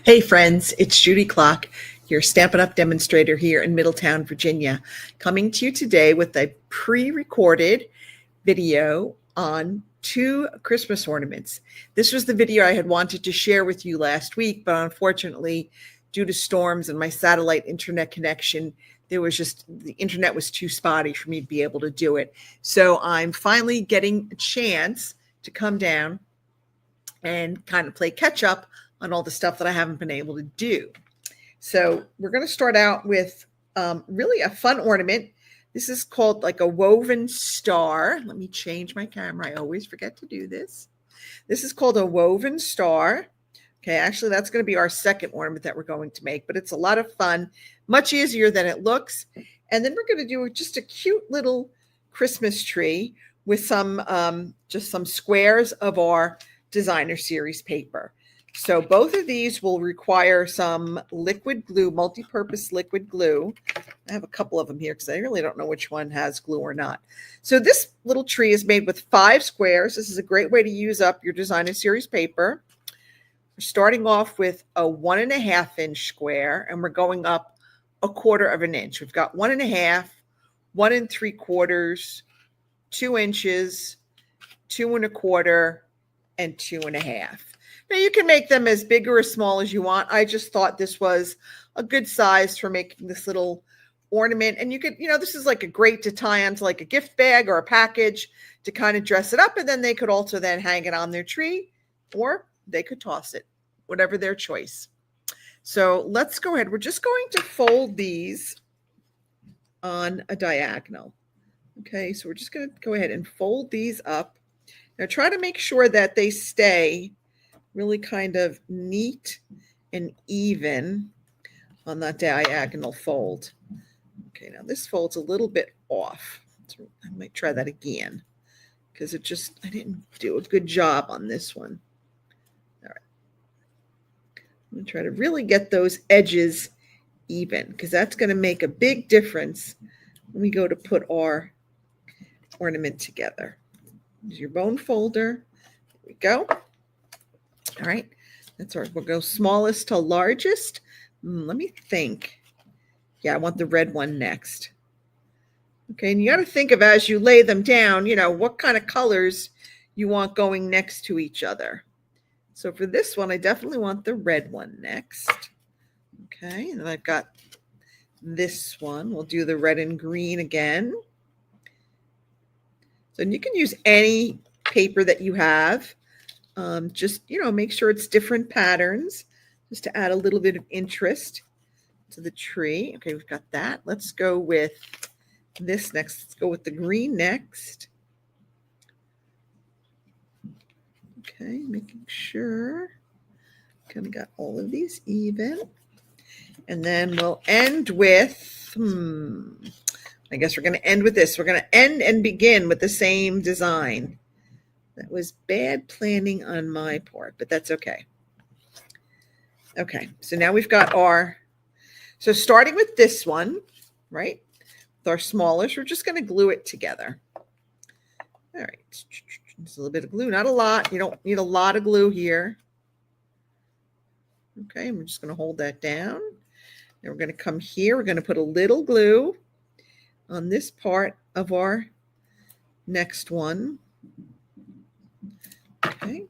Hey friends, it's Judy Klock, your Stampin' Up! Demonstrator here in Middletown, Virginia, coming to you today with a pre-recorded video on 2 Christmas ornaments. This was the video I had wanted to share with you last week, but unfortunately, due to storms and my satellite internet connection, the internet was too spotty for me to be able to do it. So I'm finally getting a chance to come down and kind of play catch up on all the stuff that I haven't been able to do. So we're going to start out with really a fun ornament. This is called like a woven star. Let me change my camera. I always forget to do this. This is called a woven star. Okay, actually that's going to be our second ornament that we're going to make, but it's a lot of fun, much easier than it looks. And then we're going to do just a cute little Christmas tree with some just some squares of our designer series paper. So both of these will require some liquid glue, multi-purpose liquid glue. I have a couple of them here because I really don't know which one has glue or not. So this little tree is made with 5 squares. This is a great way to use up your designer series paper. We're starting off with a 1.5 inch square, and we're going up 1/4 inch. We've got 1.5, 1 3/4, 2 inches, 2 1/4, and 2.5. Now you can make them as big or as small as you want. I just thought this was a good size for making this little ornament. And you could, this is like a great to tie onto like a gift bag or a package to kind of dress it up. And then they could also then hang it on their tree, or they could toss it, whatever their choice. So let's go ahead. We're just going to fold these on a diagonal. Okay, so we're just going to go ahead and fold these up. Now try to make sure that they stay really kind of neat and even on that diagonal fold. Okay, now this fold's a little bit off. So I might try that again because I didn't do a good job on this one. All right. I'm going to try to really get those edges even because that's going to make a big difference when we go to put our ornament together. Use your bone folder. There we go. All right, we'll go smallest to largest. Let me think. Yeah, I want the red one next. Okay, and you got to think of as you lay them down, what kind of colors you want going next to each other. So for this one, I definitely want the red one next. Okay, and then I've got this one. We'll do the red and green again. So you can use any paper that you have. Just, make sure it's different patterns just to add a little bit of interest to the tree. Okay, we've got that. Let's go with this next. Let's go with the green next. Okay, making sure. Kind of got all of these even. And then we'll end with, I guess we're going to end with this. We're going to end and begin with the same design. That was bad planning on my part, but that's okay. Okay, so now we've got so starting with this one, right? With our smallest, we're just going to glue it together. All right, just a little bit of glue, not a lot. You don't need a lot of glue here. Okay, I'm just going to hold that down. Then we're going to come here. We're going to put a little glue on this part of our next one. Okay,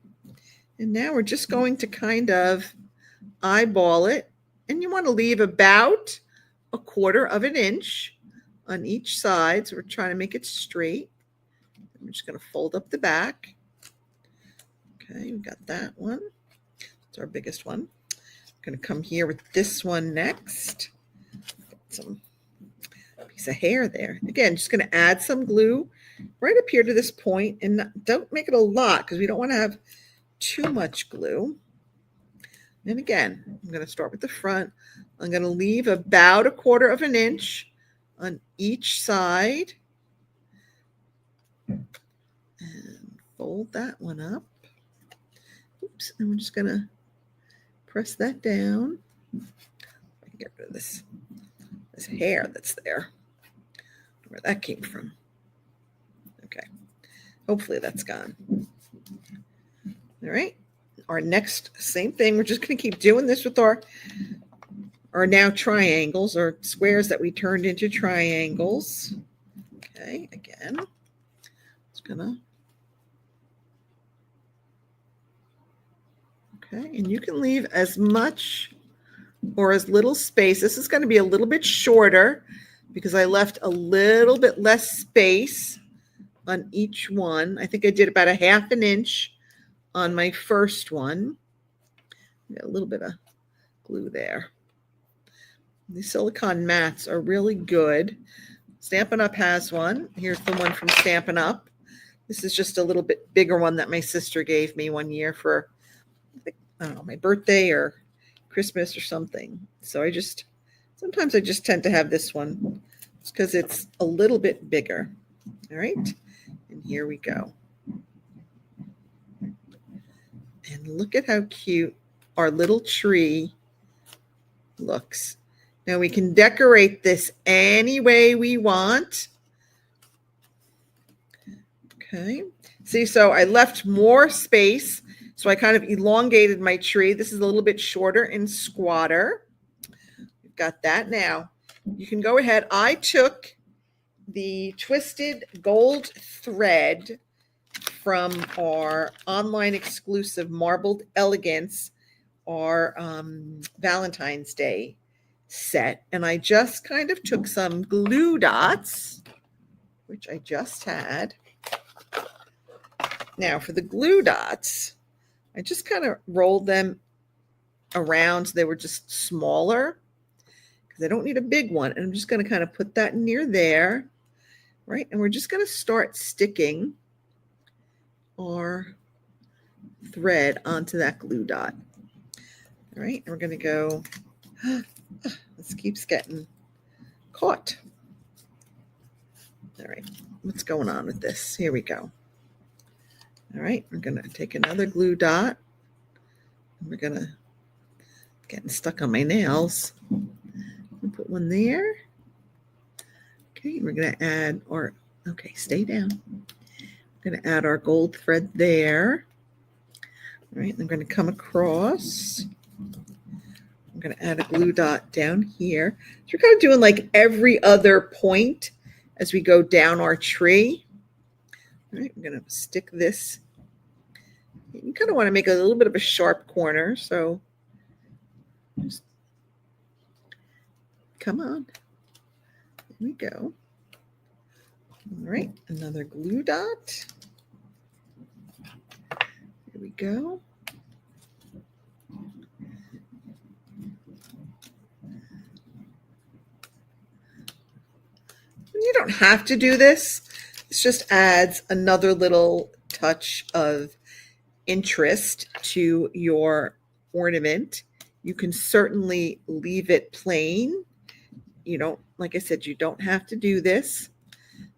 and now we're just going to kind of eyeball it, and you want to leave about 1/4 inch on each side. So we're trying to make it straight. I'm just going to fold up the back. Okay, we got that one. It's our biggest one. I'm going to come here with this one next. Some piece of hair there. Again, just going to add some glue right up here to this point, and don't make it a lot because we don't want to have too much glue. And again, I'm going to start with the front. I'm going to leave about 1/4 inch on each side and fold that one up. Oops, and we're just going to press that down. I can get rid of this hair that's there. Where that came from. Okay. Hopefully that's gone. All right. our next, same thing. We're just going to keep doing this with our now triangles or squares that we turned into triangles. Okay, again, it's gonna. Okay, and you can leave as much or as little space. This is going to be a little bit shorter because I left a little bit less space on each one. I think I did about a ½ inch on my first one. Got a little bit of glue there. These silicone mats are really good. Stampin' Up! Has one. Here's the one from Stampin' Up! This is just a little bit bigger one that my sister gave me one year for, I don't know, my birthday or Christmas or something. So sometimes I just tend to have this one. It's because it's a little bit bigger. All right. And here we go. And look at how cute our little tree looks. Now we can decorate this any way we want. Okay. See, so I left more space. So I kind of elongated my tree. This is a little bit shorter and squatter. We've got that now. You can go ahead. I took the twisted gold thread from our online exclusive Marbled Elegance, our Valentine's Day set. And I just kind of took some glue dots, which I just had. Now for the glue dots, I just kind of rolled them around so they were just smaller because I don't need a big one. And I'm just going to kind of put that near there, right? And we're just going to start sticking our thread onto that glue dot. All right, and we're going to go, this keeps getting caught. All right, what's going on with this? Here we go. All right, we're going to take another glue dot. And we're going to, getting stuck on my nails. We'll put one there. Okay, we're going to add our, okay, stay down. We're going to add our gold thread there. All right, and I'm going to come across. I'm going to add a glue dot down here. So we're kind of doing like every other point as we go down our tree. All right, I'm going to stick this. You kind of want to make a little bit of a sharp corner. So just come on. Here we go. All right, another glue dot. Here we go. You don't have to do this. This just adds another little touch of interest to your ornament. You can certainly leave it plain. You don't, like I said, you don't have to do this.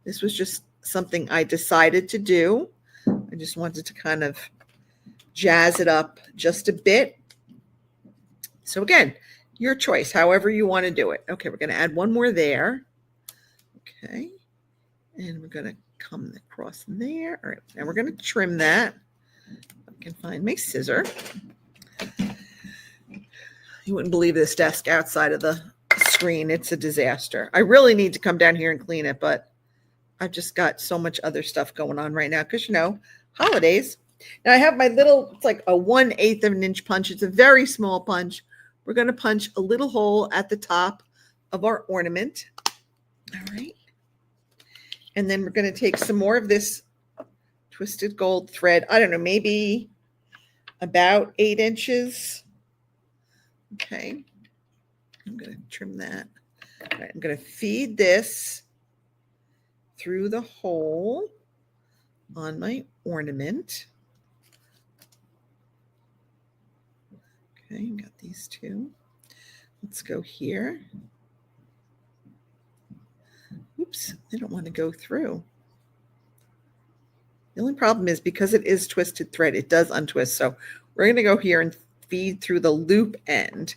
This was just something I decided to do. I just wanted to kind of jazz it up just a bit. So again, your choice, however you want to do it. Okay, we're going to add one more there. Okay, and we're going to come across there. All right, now we're going to trim that. I can find my scissor. You wouldn't believe this desk outside of the screen. It's a disaster. I really need to come down here and clean it, but I've just got so much other stuff going on right now because, you know, holidays. Now I have my little, it's like a 1/8 of an inch punch. It's a very small punch. We're going to punch a little hole at the top of our ornament. All right. And then we're going to take some more of this twisted gold thread. I don't know, maybe about 8 inches. Okay. I'm going to trim that. All right, I'm going to feed this through the hole on my ornament. Okay, got these two. Let's go here. Oops, they don't want to go through. The only problem is because it is twisted thread, it does untwist. So we're going to go here and feed through the loop end.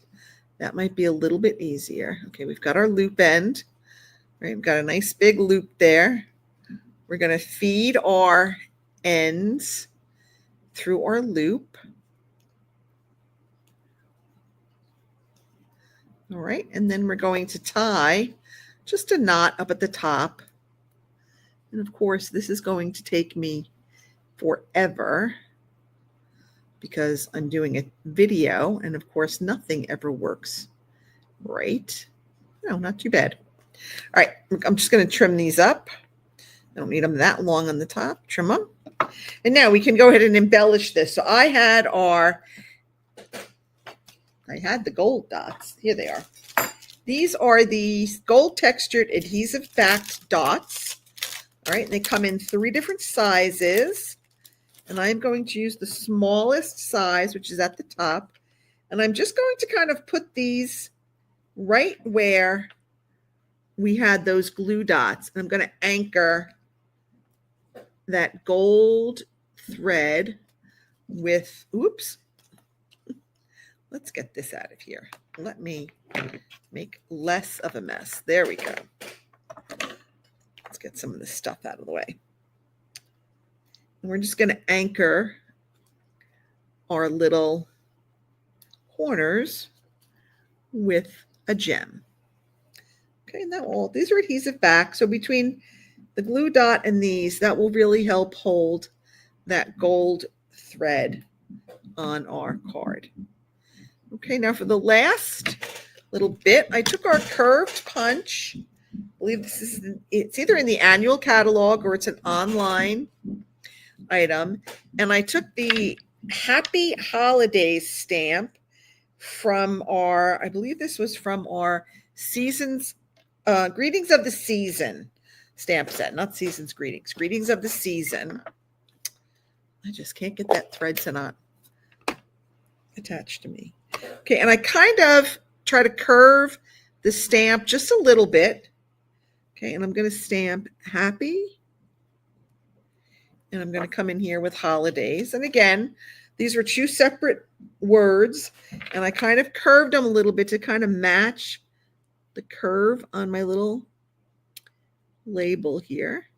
That might be a little bit easier. Okay, we've got our loop end. Right, we've got a nice big loop there. We're going to feed our ends through our loop. All right, and then we're going to tie just a knot up at the top. And of course, this is going to take me forever because I'm doing a video, and of course, nothing ever works right. No, not too bad. All right, I'm just going to trim these up. I don't need them that long on the top. Trim them. And now we can go ahead and embellish this. So I had the gold dots. Here they are. These are the gold textured adhesive backed dots. All right, they come in 3 different sizes. And I'm going to use the smallest size, which is at the top. And I'm just going to kind of put these right where we had those glue dots. And I'm going to anchor that gold thread with, oops, let's get this out of here. Let me make less of a mess. There we go. Let's get some of this stuff out of the way. And we're just going to anchor our little corners with a gem. Okay, and these are adhesive back. So between the glue dot and these, that will really help hold that gold thread on our card. Okay, now for the last little bit, I took our curved punch. I believe it's either in the annual catalog or it's an online item. And I took the Happy Holidays stamp from I believe this was from our Seasons, Greetings of the Season stamp set, not Seasons Greetings, Greetings of the Season. I just can't get that thread to not attach to me. Okay, and I kind of try to curve the stamp just a little bit. Okay, and I'm going to stamp Happy. And I'm going to come in here with holidays. And again, these were 2 separate words. And I kind of curved them a little bit to kind of match the curve on my little label here.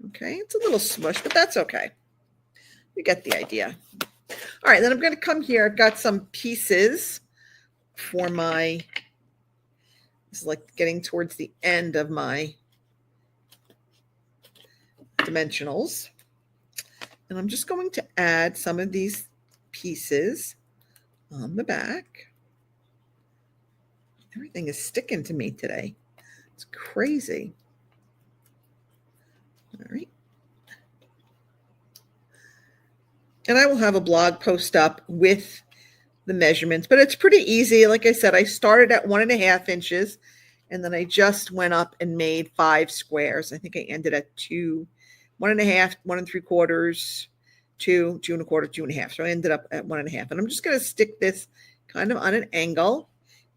Okay, it's a little smush, but that's okay. You get the idea. All right, then I'm going to come here. I've got some pieces for this is like getting towards the end of my dimensionals. And I'm just going to add some of these pieces on the back. Everything is sticking to me today. It's crazy. All right. And I will have a blog post up with the measurements, but it's pretty easy. Like I said, I started at 1.5 inches and then I just went up and made 5 squares. I think I ended at 2, 1.5, 1 3/4, 2, 2 1/4, 2.5. So I ended up at 1.5. And I'm just going to stick this kind of on an angle.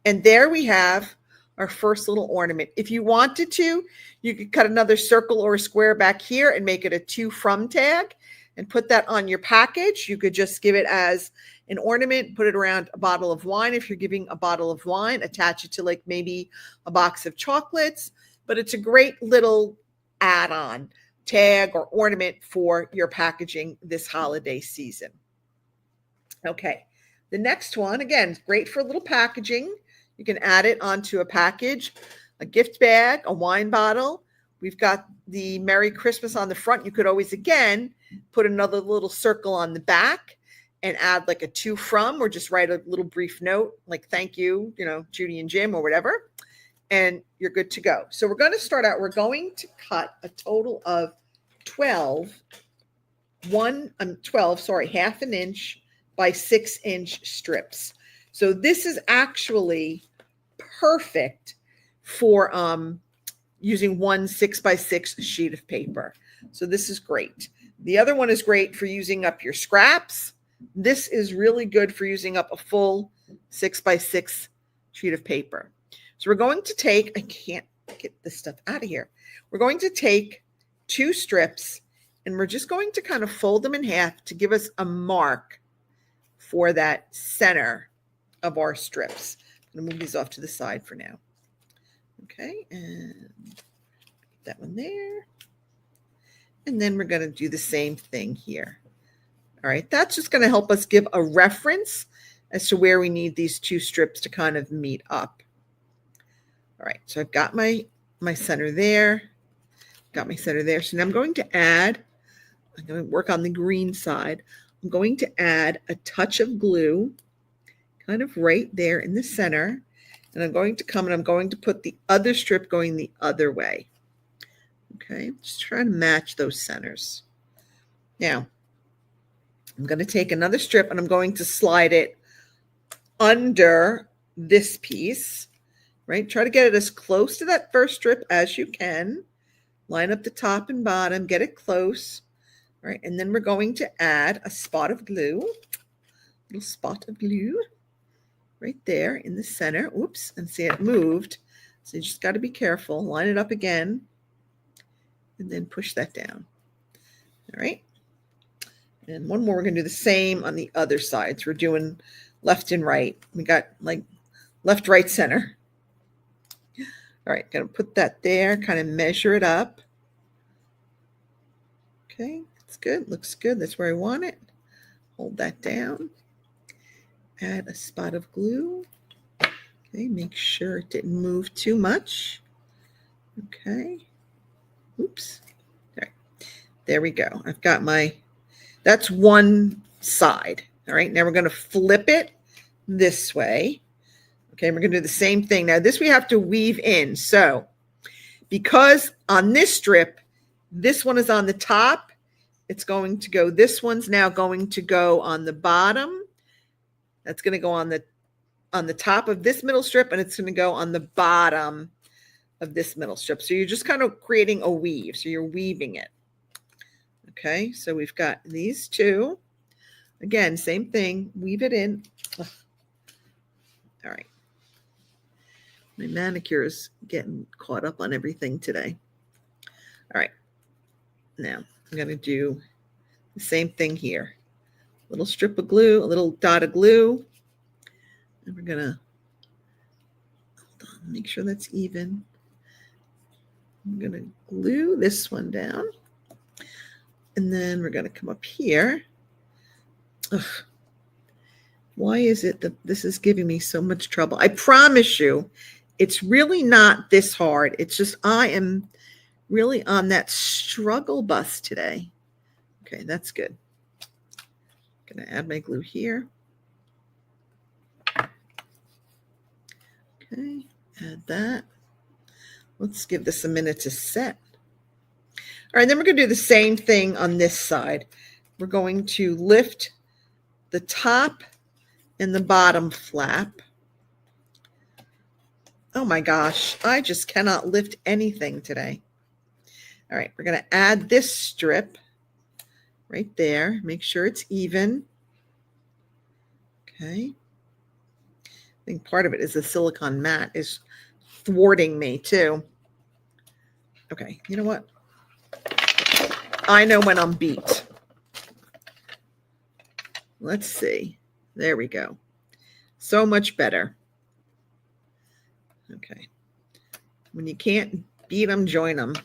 And there we have our first little ornament. If you wanted to, you could cut another circle or a square back here and make it a to from tag and put that on your package. You could just give it as an ornament, put it around a bottle of wine. If you're giving a bottle of wine, attach it to like maybe a box of chocolates. But it's a great little add-on tag or ornament for your packaging this holiday season. Okay, the next one, again, great for a little packaging. You can add it onto a package, a gift bag, a wine bottle. We've got the Merry Christmas on the front. You could always, again, put another little circle on the back and add like a to from, or just write a little brief note like thank you, Judy and Jim or whatever, and you're good to go. So we're going to start out. We're going to cut a total of 12, half an inch by 6 inch strips. So this is actually perfect for using one 6x6 sheet of paper. So this is great. The other one is great for using up your scraps. This is really good for using up a full 6x6 sheet of paper. So we're going to take, I can't get this stuff out of here. We're going to take 2 strips and we're just going to kind of fold them in half to give us a mark for that center of our strips. I'm going to move these off to the side for now. Okay, and that one there. And then we're going to do the same thing here. All right, that's just going to help us give a reference as to where we need these two strips to kind of meet up. All right, so I've got my center there, got my center there. So now I'm going to work on the green side. I'm going to add a touch of glue kind of right there in the center. And I'm going to come and I'm going to put the other strip going the other way. Okay, just trying to match those centers. Now, I'm going to take another strip and I'm going to slide it under this piece, right? Try to get it as close to that first strip as you can. Line up the top and bottom, get it close, right? And then we're going to add a spot of glue, little spot of glue right there in the center. Oops, and see it moved. So you just got to be careful. Line it up again and then push that down. All right. And one more, we're going to do the same on the other side. So we're doing left and right. We got like left, right, center. All right, going to put that there, kind of measure it up. Okay, it's good. Looks good. That's where I want it. Hold that down. Add a spot of glue. Okay, make sure it didn't move too much. Okay. Oops. All right. There we go. I've got that's one side. All right, now we're going to flip it this way. Okay, we're going to do the same thing. Now this we have to weave in. So because on this strip, this one is on the top, it's going to go, this one's now going to go on the bottom. That's going to go on the top of this middle strip, and it's going to go on the bottom of this middle strip. So you're just kind of creating a weave. So you're weaving it. Okay, so we've got these two. Again, same thing, weave it in. Ugh. All right. My manicure is getting caught up on everything today. All right. Now I'm going to do the same thing here. A little strip of glue, a little dot of glue. And we're going to, hold on, make sure that's even. I'm going to glue this one down. And then we're going to come up here. Ugh. Why is it that this is giving me so much trouble? I promise you, it's really not this hard. It's just I am really on that struggle bus today. Okay, that's good. I'm going to add my glue here. Okay, add that. Let's give this a minute to set. All right, then we're going to do the same thing on this side. We're going to lift the top and the bottom flap. Oh my gosh, I just cannot lift anything today. All right, we're going to add this strip right there. Make sure it's even. Okay. I think part of it is the silicone mat is thwarting me too. Okay, you know what? I know when I'm beat. Let's see. There we go. So much better. Okay. When you can't beat them, join them.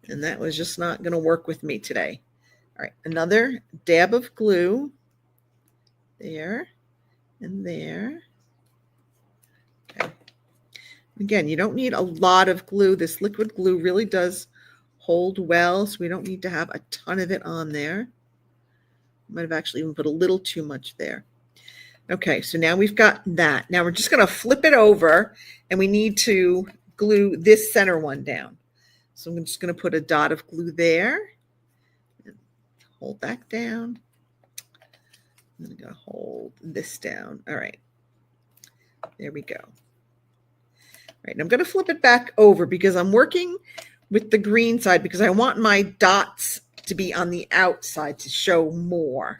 And that was just not going to work with me today. All right. Another dab of glue. There and there. Okay. Again, you don't need a lot of glue. This liquid glue really does hold well, so we don't need to have a ton of it on there. Might have actually even put a little too much there. Okay, so now we've got that. Now we're just going to flip it over, and we need to glue this center one down. So I'm just going to put a dot of glue there. And hold that down. I'm going to hold this down. All right. There we go. All right, I'm going to flip it back over because I'm working with the green side because I want my dots to be on the outside to show more.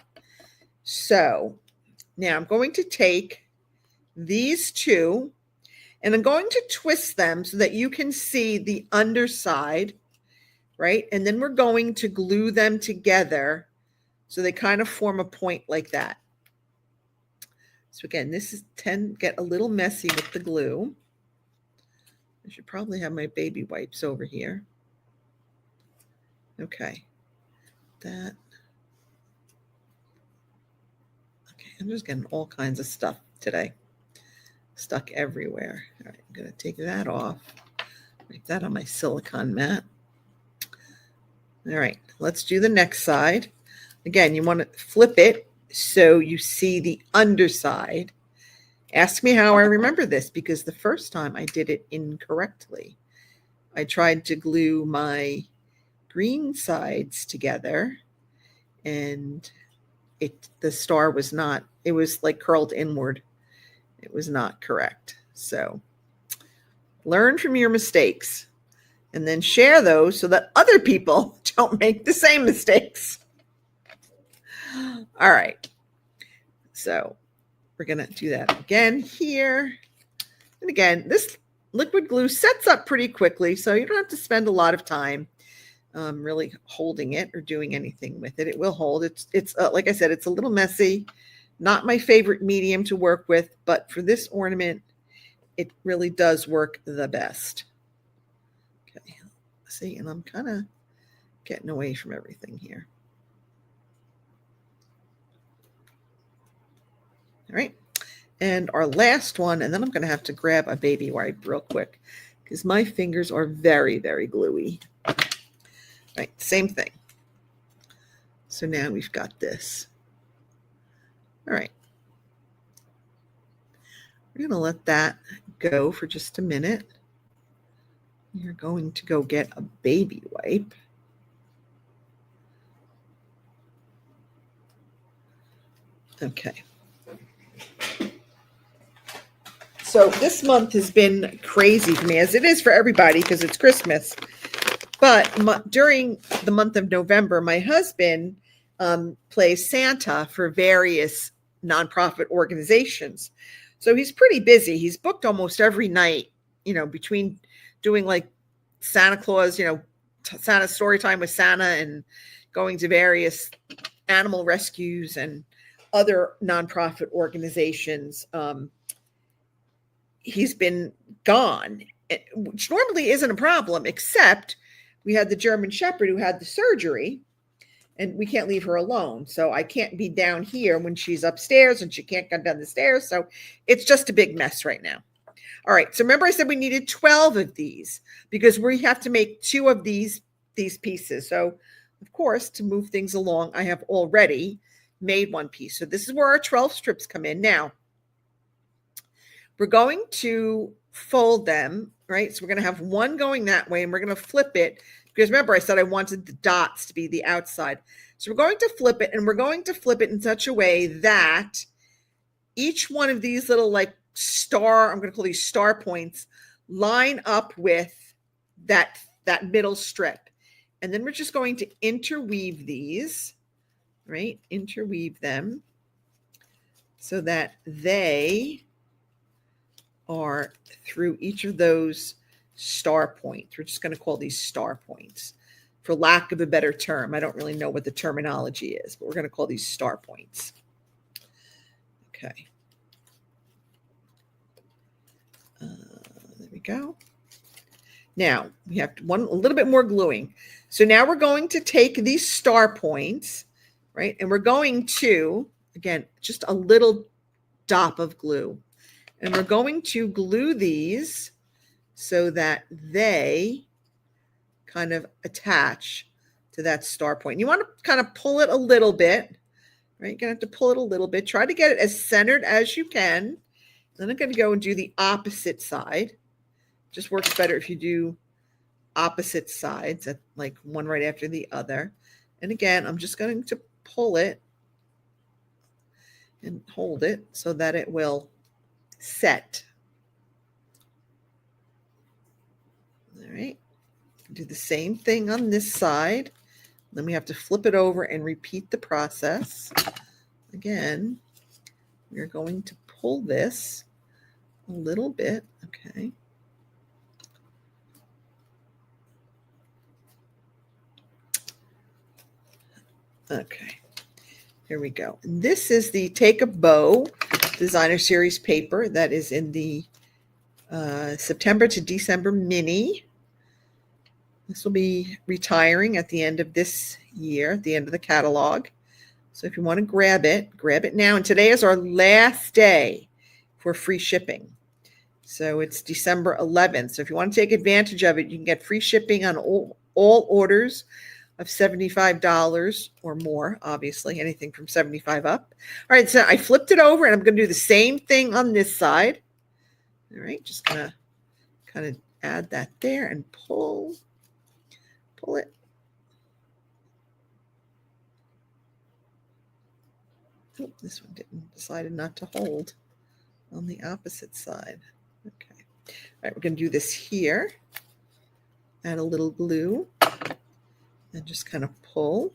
So now I'm going to take these two and I'm going to twist them so that you can see the underside, right? And then we're going to glue them together so they kind of form a point like that. So again, this is get a little messy with the glue. I should probably have my baby wipes over here. Okay. That. Okay, I'm just getting all kinds of stuff today. Stuck everywhere. All right, I'm going to take that off. Wipe that on my silicone mat. All right, let's do the next side. Again, you want to flip it so you see the underside. Ask me how I remember this, because the first time I did it incorrectly. I tried to glue my green sides together, and the star was not, it was like curled inward. It was not correct. So learn from your mistakes and then share those so that other people don't make the same mistakes. All right. So we're going to do that again here. And again, this liquid glue sets up pretty quickly, so you don't have to spend a lot of time really holding it or doing anything with it. It will hold. It's like I said, it's a little messy. Not my favorite medium to work with, but for this ornament, it really does work the best. Okay, see, and I'm kind of getting away from everything here. All right, and our last one, and then I'm going to have to grab a baby wipe real quick because my fingers are very, very gluey. All right, same thing. So now we've got this. All right. We're going to let that go for just a minute. You're going to go get a baby wipe. Okay. So this month has been crazy for me, as it is for everybody because it's Christmas. But during the month of November, my husband plays Santa for various nonprofit organizations. So he's pretty busy. He's booked almost every night, between doing like Santa Claus, Santa story time with Santa and going to various animal rescues and other nonprofit organizations. He's been gone, which normally isn't a problem, except we had the German Shepherd who had the surgery, and we can't leave her alone. So I can't be down here when she's upstairs and she can't come down the stairs. So it's just a big mess right now. All right. So remember I said we needed 12 of these because we have to make 2 of these pieces. So of course, to move things along, I have already made 1 piece. So this is where our 12 strips come in. Now, we're going to fold them, right? So we're going to have one going that way, and we're going to flip it because remember I said I wanted the dots to be the outside. So we're going to flip it, and we're going to flip it in such a way that each one of these little like I'm going to call these star points, line up with that middle strip. And then we're just going to interweave these, right? Interweave them so that they are through each of those star points. We're just going to call these star points for lack of a better term. I don't really know what the terminology is, but we're going to call these star points. Okay. There we go. Now we have a little bit more gluing. So now we're going to take these star points, right? And we're going to, again, just a little dot of glue. And we're going to glue these so that they kind of attach to that star point. You want to kind of pull it a little bit, right? You're going to have to pull it a little bit. Try to get it as centered as you can. Then I'm going to go and do the opposite side. Just works better if you do opposite sides, at like one right after the other. And again, I'm just going to pull it and hold it so that it will set. All right. Do the same thing on this side. Then we have to flip it over and repeat the process. Again, we're going to pull this a little bit. Okay. Okay. Here we go. And this is the Take a Bow Designer Series paper that is in the September to December mini. This will be retiring at the end of this year, at the end of the catalog. So if you want to grab it now. And today is our last day for free shipping. So it's December 11th. So if you want to take advantage of it, you can get free shipping on all orders of $75 or more, obviously, anything from 75 up. All right, so I flipped it over, and I'm going to do the same thing on this side. All right, just going to kind of add that there and pull it. Oh, this one decided not to hold on the opposite side. Okay. All right, we're going to do this here. Add a little glue and just kind of pull.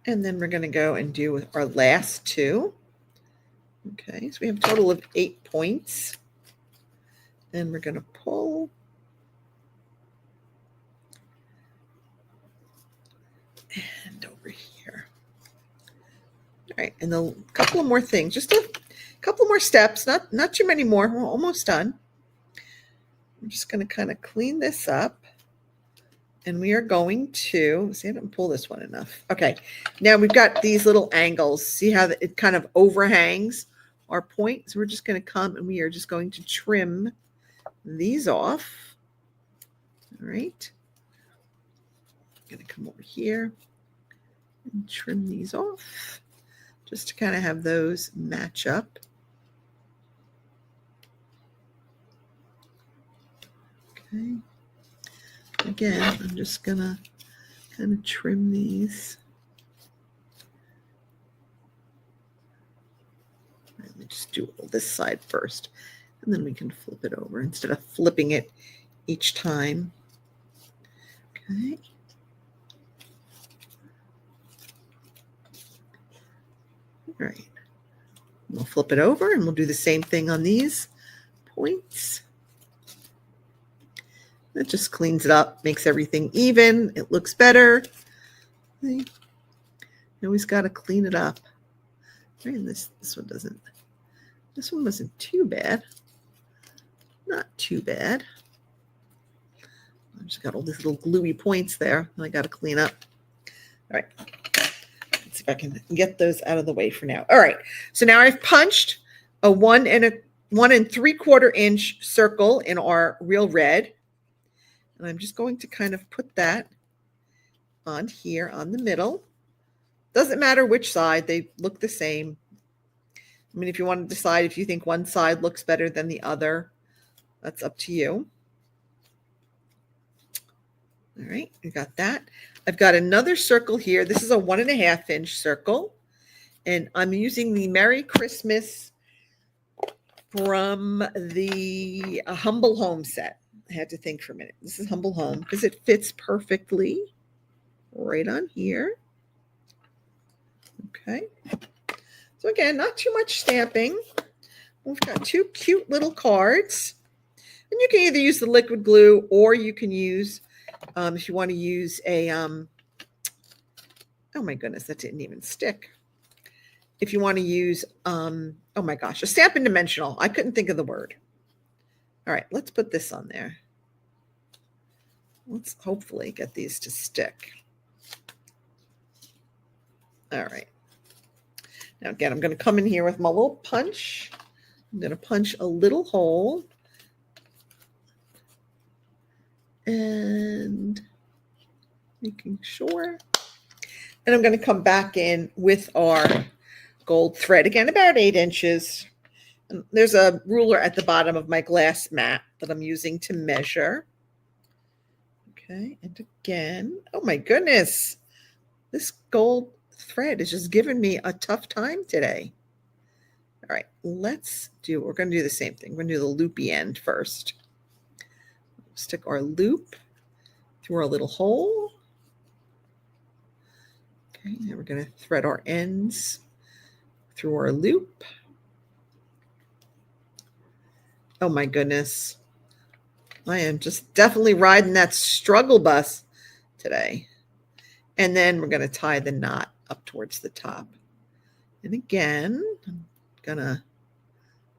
And then we're going to go and do our last two. Okay, so we have a total of 8 points. And we're going to pull. And over here. All right, and a couple of more things. Just a couple more steps, not too many more. We're almost done. I'm just going to kind of clean this up. And we are going to, see, I didn't pull this one enough. Okay, now we've got these little angles. See how it kind of overhangs our point? So we're just going to come and we are just going to trim these off. All right. I'm going to come over here and trim these off just to kind of have those match up. Okay. Again, I'm just going to kind of trim these. Let me just do this side first, and then we can flip it over instead of flipping it each time. Okay. All right. We'll flip it over, and we'll do the same thing on these points. It just cleans it up, makes everything even. It looks better. You always got to clean it up. And this one doesn't. This one wasn't too bad. Not too bad. I just got all these little gluey points there that I got to clean up. All right. Let's see if I can get those out of the way for now. All right. So now I've punched a 1 3/4 inch circle in our real red. And I'm just going to kind of put that on here on the middle. Doesn't matter which side, they look the same. I mean, if you want to decide if you think one side looks better than the other, that's up to you. All right, we got that. I've got another circle here. This is a 1.5 inch circle. And I'm using the Merry Christmas from the Humble Home set. I had to think for a minute. This is Humble Home because it fits perfectly right on here. Okay. So again, not too much stamping. We've got 2 cute little cards. And you can either use the liquid glue or you can use, if you want to use a, oh my goodness, that didn't even stick. If you want to use, oh my gosh, a Stampin' Dimensional. I couldn't think of the word. All right, let's put this on there. Let's hopefully get these to stick. All right. Now again, I'm going to come in here with my little punch. I'm going to punch a little hole. And making sure. And I'm going to come back in with our gold thread. Again, about 8 inches. And there's a ruler at the bottom of my glass mat that I'm using to measure. Okay, and again, oh my goodness, this gold thread is just giving me a tough time today. All right, we're going to do the same thing. We're going to do the loopy end first. Stick our loop through our little hole. Okay, now we're going to thread our ends through our loop. Oh my goodness. I am just definitely riding that struggle bus today. And then we're going to tie the knot up towards the top. And again, I'm going to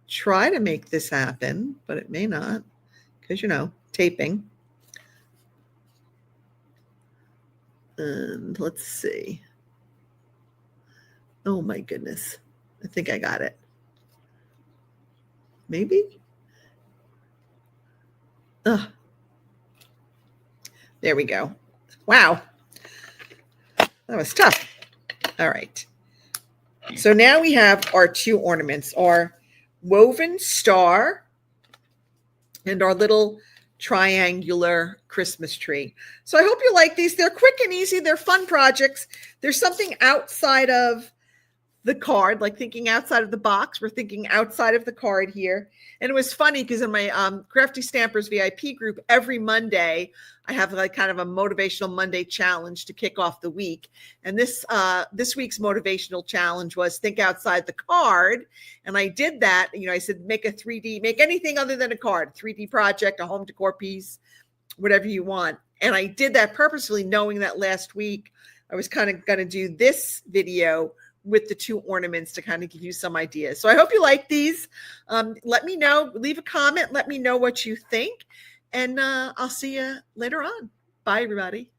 try to make this happen, but it may not because, taping. And let's see. Oh my goodness. I think I got it. Maybe? Ugh. There we go. Wow. That was tough. All right. So now we have our two ornaments, our woven star and our little triangular Christmas tree. So I hope you like these. They're quick and easy. They're fun projects. There's something outside of the card, like thinking outside of the box. We're thinking outside of the card here. And it was funny because in my Crafty Stampers VIP group, every Monday, I have like kind of a motivational Monday challenge to kick off the week. And this week's motivational challenge was think outside the card. And I did that. You know, I said, make a 3D, make anything other than a card, 3D project, a home decor piece, whatever you want. And I did that purposefully, knowing that last week I was kind of going to do this video with the two ornaments to kind of give you some ideas. So I hope you like these. Let me know, leave a comment, let me know what you think, and I'll see you later on. Bye, everybody.